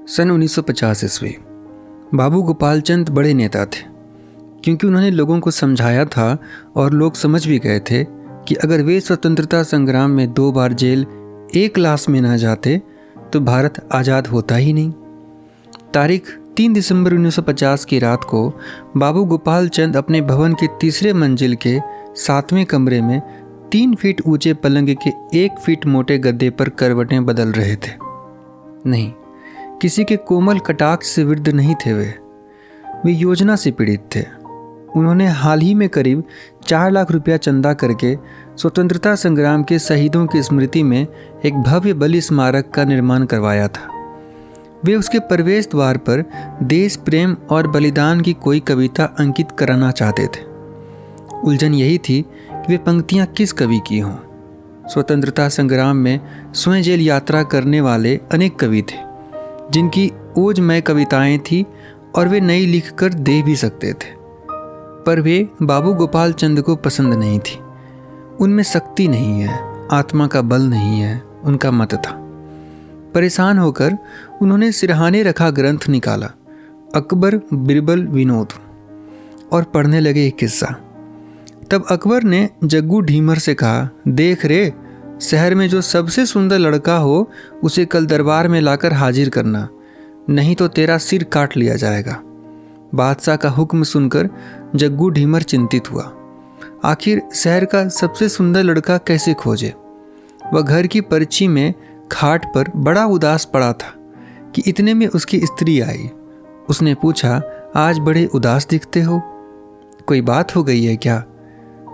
सन 1950 ईस्वी। बाबू गोपाल चंद बड़े नेता थे, क्योंकि उन्होंने लोगों को समझाया था और लोग समझ भी गए थे कि अगर वे स्वतंत्रता संग्राम में 2 बार जेल एक क्लास में ना जाते तो भारत आज़ाद होता ही नहीं। तारीख 3 दिसंबर 1950 की रात को बाबू गोपाल चंद अपने भवन के तीसरे मंजिल के 7वें कमरे में 3 फीट ऊंचे पलंग के 1 फीट मोटे गद्दे पर करवटें बदल रहे थे। नहीं, किसी के कोमल कटाक्ष से विरुद्ध नहीं थे। वे योजना से पीड़ित थे। उन्होंने हाल ही में करीब 4 लाख रुपया चंदा करके स्वतंत्रता संग्राम के शहीदों की स्मृति में एक भव्य बलि स्मारक का निर्माण करवाया था। वे उसके प्रवेश द्वार पर देश प्रेम और बलिदान की कोई कविता अंकित कराना चाहते थे। उलझन यही थी कि वे पंक्तियां किस कवि की हों। स्वतंत्रता संग्राम में स्वयं जेल यात्रा करने वाले अनेक कवि थे, जिनकी ओजमय कविताएं थी और वे नई लिखकर दे भी सकते थे, पर वे बाबू गोपाल चंद को पसंद नहीं थी। उनमें शक्ति नहीं है, आत्मा का बल नहीं है, उनका मत था। परेशान होकर उन्होंने सिरहाने रखा ग्रंथ निकाला, अकबर बिरबल विनोद, और पढ़ने लगे एक किस्सा। तब अकबर ने जग्गू ढीमर से कहा, देख रे, शहर में जो सबसे सुंदर लड़का हो उसे कल दरबार में लाकर हाजिर करना, नहीं तो तेरा सिर काट लिया जाएगा। बादशाह का हुक्म सुनकर जग्गू ढीमर चिंतित हुआ। आखिर शहर का सबसे सुंदर लड़का कैसे खोजे? वह घर की पर्ची में खाट पर बड़ा उदास पड़ा था कि इतने में उसकी स्त्री आई। उसने पूछा, आज बड़े उदास दिखते हो, कोई बात हो गई है क्या?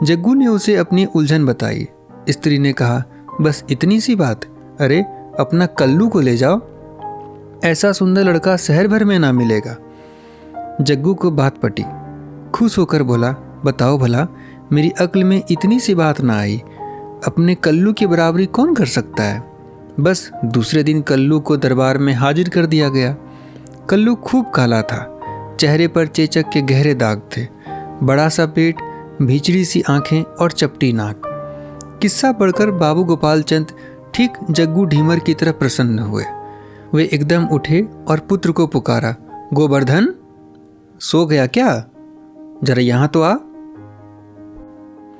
जग्गू ने उसे अपनी उलझन बताई। स्त्री ने कहा, बस इतनी सी बात? अरे अपना कल्लू को ले जाओ, ऐसा सुंदर लड़का शहर भर में ना मिलेगा। जग्गू को बात पटी, खुश होकर बोला, बताओ भला, मेरी अक्ल में इतनी सी बात ना आई। अपने कल्लू की बराबरी कौन कर सकता है? बस दूसरे दिन कल्लू को दरबार में हाजिर कर दिया गया। कल्लू खूब काला था, चेहरे पर चेचक के गहरे दाग थे, बड़ा सा पेट, भीचड़ी सी आंखें और चपटी नाक। किस्सा पढ़कर बाबू गोपाल चंद ठीक जग्गू ढीमर की तरह प्रसन्न हुए। वे एकदम उठे और पुत्र को पुकारा, गोवर्धन, सो गया क्या? जरा यहाँ तो आ।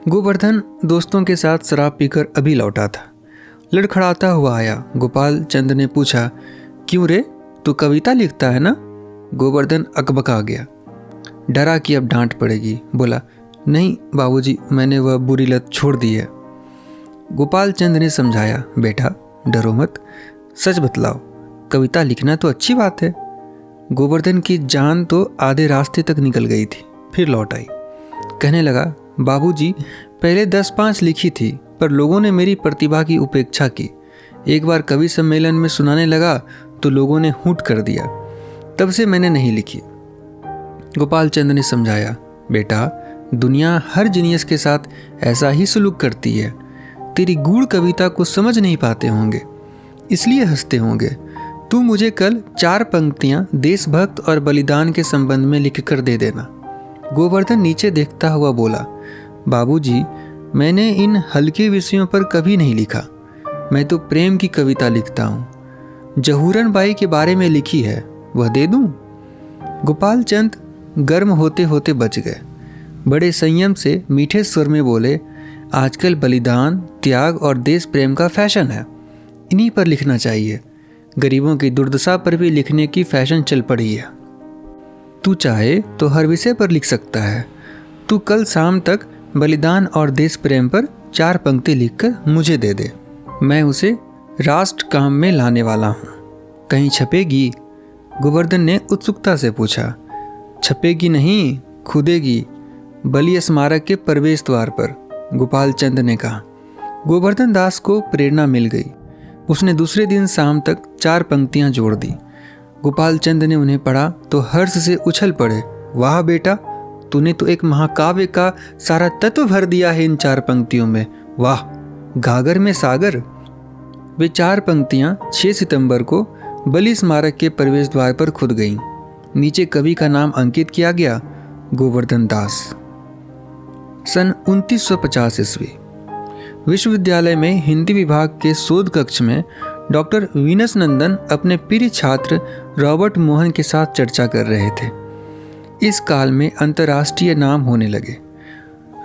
गोवर्धन दोस्तों के साथ शराब पीकर अभी लौटा था। लड़खड़ाता हुआ आया। गोपाल चंद ने पूछा, क्यों रे, तू कविता लिखता है ना? गोवर्धन अकबका गया, डरा कि अब डांट पड़ेगी। बोला, नहीं बाबूजी, मैंने वह बुरी लत छोड़ दी है। गोपाल चंद ने समझाया, बेटा डरो मत, सच बतलाओ, कविता लिखना तो अच्छी बात है। गोवर्धन की जान तो आधे रास्ते तक निकल गई थी, फिर लौट आई। कहने लगा, बाबूजी, पहले 10-5 लिखी थी, पर लोगों ने मेरी प्रतिभा की उपेक्षा की। एक बार कवि सम्मेलन में सुनाने लगा तो लोगों ने हूट कर दिया, तब से मैंने नहीं लिखी। गोपाल चंद ने समझाया, बेटा दुनिया हर जीनियस के साथ ऐसा ही सलूक करती है। तेरी गूढ़ कविता को समझ नहीं पाते होंगे, इसलिए हंसते होंगे। तू मुझे कल 4 पंक्तियां देशभक्त और बलिदान के संबंध में लिखकर दे देना। गोवर्धन नीचे देखता हुआ बोला, बाबूजी, मैंने इन हल्के विषयों पर कभी नहीं लिखा। मैं तो प्रेम की कविता लिखता हूँ। जहूरन बाई के बारे में लिखी है, वह दे दूँ? गोपाल चंद गर्म होते होते बच गए। बड़े संयम से मीठे स्वर में बोले, आजकल बलिदान, त्याग और देश प्रेम का फैशन है, इन्हीं पर लिखना चाहिए। गरीबों की दुर्दशा पर भी लिखने की फैशन चल पड़ी है। तू चाहे तो हर विषय पर लिख सकता है। तू कल शाम तक बलिदान और देश प्रेम पर 4 पंक्ति लिखकर मुझे दे दे। मैं उसे राष्ट्र काम में लाने वाला हूँ। कहीं छपेगी? गोवर्धन ने उत्सुकता से पूछा। छपेगी नहीं, खुदेगी, बलि स्मारक के प्रवेश द्वार पर, गोपाल चंद ने कहा। गोवर्धन दास को प्रेरणा मिल गई। उसने दूसरे दिन शाम तक 4 पंक्तियां जोड़ दी। गोपाल चंद ने उन्हें पढ़ा तो हर्ष से उछल पड़े, वाह बेटा, तूने तो एक महाकाव्य का सारा तत्व भर दिया है इन 4 पंक्तियों में। वाह, गागर में सागर। वे 4 पंक्तियां 6 सितंबर को बलि स्मारक के प्रवेश द्वार पर खुद गईं। नीचे कवि का नाम अंकित किया गया, गोवर्धन दास। सन 1950 ईस्वी। विश्वविद्यालय में हिंदी विभाग के शोध कक्ष में डॉक्टर वीनस नंदन अपने प्रिय छात्र रॉबर्ट मोहन के साथ चर्चा कर रहे थे। इस काल में अंतर्राष्ट्रीय नाम होने लगे।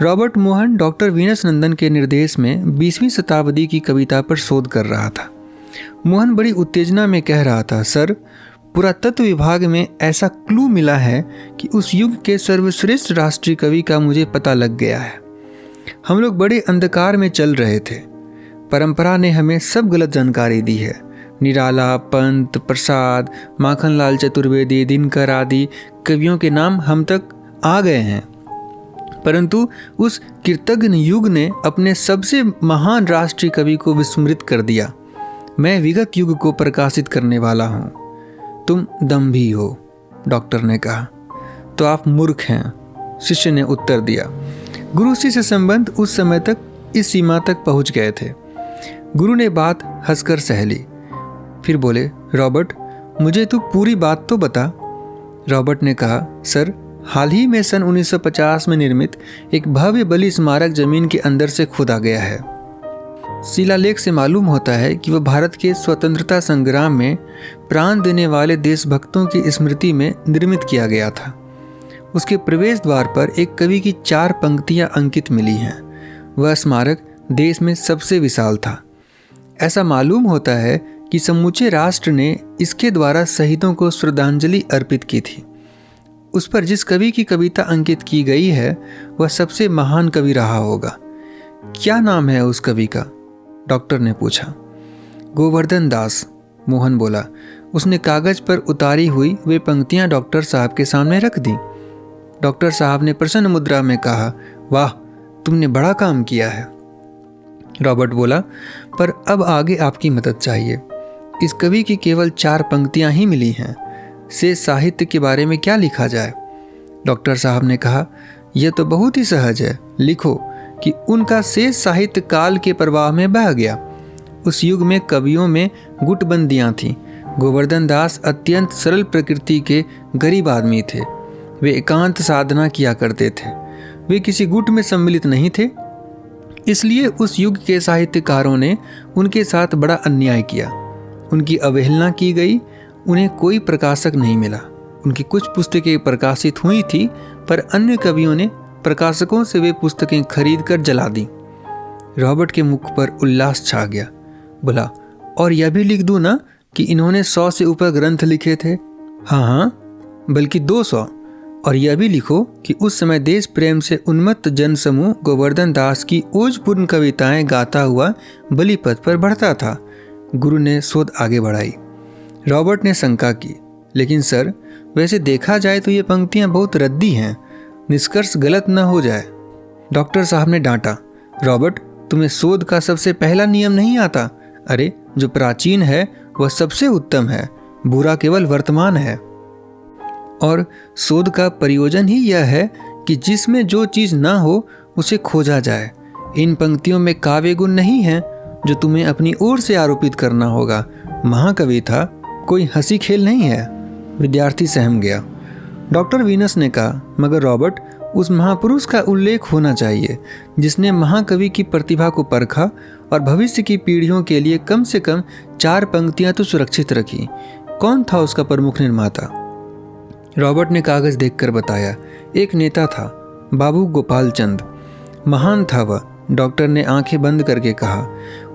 रॉबर्ट मोहन डॉक्टर वीनस नंदन के निर्देश में 20वीं शताब्दी की कविता पर शोध कर रहा था। मोहन बड़ी उत्तेजना में कह रहा था, सर, पुरातत्व विभाग में ऐसा क्लू मिला है कि उस युग के सर्वश्रेष्ठ राष्ट्रीय कवि का मुझे पता लग गया है। हम लोग बड़े अंधकार में चल रहे थे। परंपरा ने हमें सब गलत जानकारी दी है। निराला, पंत, प्रसाद, माखनलाल चतुर्वेदी, दिनकर आदि कवियों के नाम हम तक आ गए हैं, परंतु उस कृतज्ञ युग ने अपने सबसे महान राष्ट्रीय कवि को विस्मृत कर दिया। मैं विगत युग को प्रकाशित करने वाला हूँ। तुम दम्भी हो, डॉक्टर ने कहा। तो आप मूर्ख हैं, शिष्य ने उत्तर दिया। गुरु शिष्य संबंध उस समय तक इस सीमा तक पहुँच गए थे। गुरु ने बात हंसकर सह ली। फिर बोले, रॉबर्ट, मुझे तू पूरी बात तो बता। रॉबर्ट ने कहा, सर, हाल ही में सन 1950 में निर्मित एक भव्य बलि स्मारक जमीन के अंदर से खोदा गया है। शिलालेख से मालूम होता है कि वह भारत के स्वतंत्रता संग्राम में प्राण देने वाले देशभक्तों की स्मृति में निर्मित किया गया था। उसके प्रवेश द्वार पर एक कवि की 4 पंक्तियां अंकित मिली हैं। वह स्मारक देश में सबसे विशाल था। ऐसा मालूम होता है कि समूचे राष्ट्र ने इसके द्वारा शहीदों को श्रद्धांजलि अर्पित की थी। उस पर जिस कवि की कविता अंकित की गई है वह सबसे महान कवि रहा होगा। क्या नाम है उस कवि का? डॉक्टर ने पूछा। गोवर्धन दास, मोहन बोला। उसने कागज पर उतारी हुई वे पंक्तियां डॉक्टर साहब के सामने रख दी। डॉक्टर साहब ने प्रसन्न मुद्रा में कहा, वाह, तुमने बड़ा काम किया है। रॉबर्ट बोला, पर अब आगे आपकी मदद चाहिए। इस कवि की केवल 4 पंक्तियां ही मिली हैं। शेष साहित्य के बारे में क्या लिखा जाए? डॉक्टर साहब ने कहा, यह तो बहुत ही सहज है। लिखो कि उनका शेष साहित्य काल के प्रवाह में बह गया। उस युग में कवियों में गुटबंदियां थीं। गोवर्धन दास अत्यंत सरल प्रकृति के गरीब आदमी थे। वे एकांत साधना किया करते थे। वे किसी गुट में सम्मिलित नहीं थे। इसलिए उस युग के साहित्यकारों ने उनके साथ बड़ा अन्याय किया। उनकी अवहेलना की गई। उन्हें कोई प्रकाशक नहीं मिला। उनकी कुछ पुस्तकें प्रकाशित हुई थी, पर अन्य कवियों ने प्रकाशकों से वे पुस्तकें खरीद कर जला दी। रॉबर्ट के मुख पर उल्लास छा गया। बोला, और यह भी लिख दूं ना कि इन्होंने 100 से ऊपर ग्रंथ लिखे थे? हाँ, बल्कि 200। और यह भी लिखो कि उस समय देश प्रेम से उन्मत्त जनसमूह गोवर्धन दास की ओजपूर्ण कविताएं गाता हुआ बलिपथ पर बढ़ता था। गुरु ने शोध आगे बढ़ाई। रॉबर्ट ने शंका की, लेकिन सर, वैसे देखा जाए तो ये पंक्तियां बहुत रद्दी हैं। निष्कर्ष गलत न हो जाए। डॉक्टर साहब ने डांटा, रॉबर्ट, तुम्हें शोध का सबसे पहला नियम नहीं आता? अरे, जो प्राचीन है वह सबसे उत्तम है, बुरा केवल वर्तमान है। और शोध का प्रयोजन ही यह है कि जिसमें जो चीज़ ना हो उसे खोजा जाए। इन पंक्तियों में काव्य गुण नहीं है जो तुम्हें अपनी ओर से आरोपित करना होगा। महाकवि था, कोई हंसी खेल नहीं है। विद्यार्थी सहम गया। डॉक्टर वीनस ने कहा, मगर रॉबर्ट, उस महापुरुष का उल्लेख होना चाहिए जिसने महाकवि की प्रतिभा को परखा और भविष्य की पीढ़ियों के लिए कम से कम 4 पंक्तियां तो सुरक्षित रखी। कौन था उसका प्रमुख निर्माता? रॉबर्ट ने कागज देखकर बताया, एक नेता था, बाबू गोपाल चंद। महान था वह। डॉक्टर ने आंखें बंद करके कहा,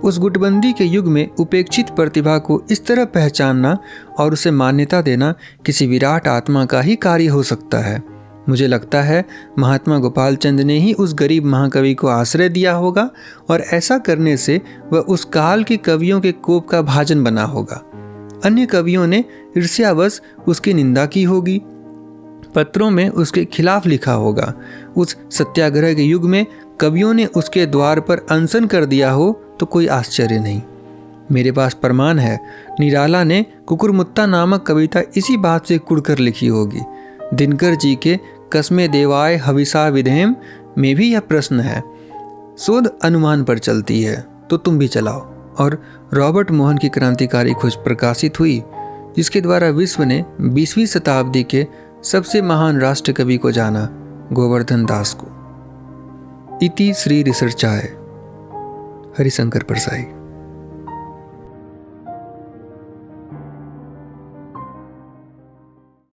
उस गुटबंदी के युग में उपेक्षित प्रतिभा को इस तरह पहचानना और उसे मान्यता देना किसी विराट आत्मा का ही कार्य हो सकता है। मुझे लगता है महात्मा गोपाल चंद ने ही उस गरीब महाकवि को आश्रय दिया होगा और ऐसा करने से वह उस काल के कवियों के कोप का भाजन बना होगा। अन्य कवियों ने ईर्ष्यावश उसकी निंदा की होगी, पत्रों में उसके खिलाफ लिखा होगा। उस सत्याग्रह के युग में कवियों ने उसके द्वार पर अनशन कर दिया हो तो कोई आश्चर्य नहीं। मेरे पास प्रमाण है, निराला ने कुकुरमुत्ता नामक कविता इसी बात से कुड़कर लिखी होगी। दिनकर जी के कसमे देवाय हविषा विधेम में भी यह प्रश्न है। शोध अनुमान पर चलती है तो तुम भी चलाओ। और रॉबर्ट मोहन की क्रांतिकारी खोज प्रकाशित हुई, जिसके द्वारा विश्व ने 20वीं शताब्दी के सबसे महान राष्ट्र कवि को जाना, गोवर्धन दास को। इति श्री रिसर्चाय, हरिशंकर परसाई।